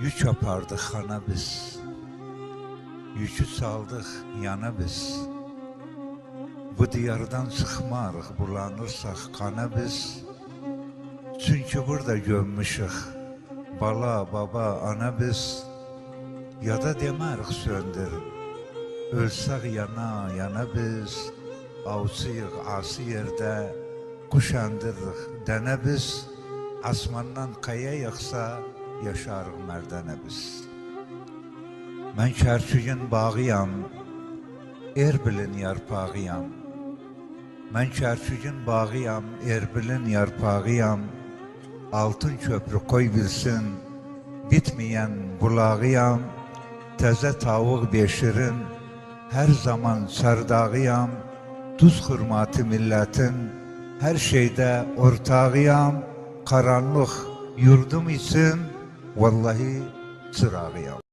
Yük apardık xana biz, yükü saldıq yana biz. Bu diyardan çıxmarıq, bulanırsaq qana biz. Çünkü burada gömmüşük bala, baba, ana biz. Ya da demərik söndür, ölsək yana yana biz. Avçıyıq asi yerdə, quşandırıq dənə biz. Asmandan qaya yıxsa, yaşarıq mərdənə biz. Mən Kərkügün bağıyam, Erbilin yarpağıyam. Mən Kərkügün bağıyam, Erbilin yarpağıyam. Altın köprü qoy bilsin, bitməyən bulağıyam. Təzə tavuk beşirin, hər zaman sərdağıyam. Duz xurmatı milletin, hər şeydə ortağıyam. Karanlıq yurdum için, vallahi çırağıyam.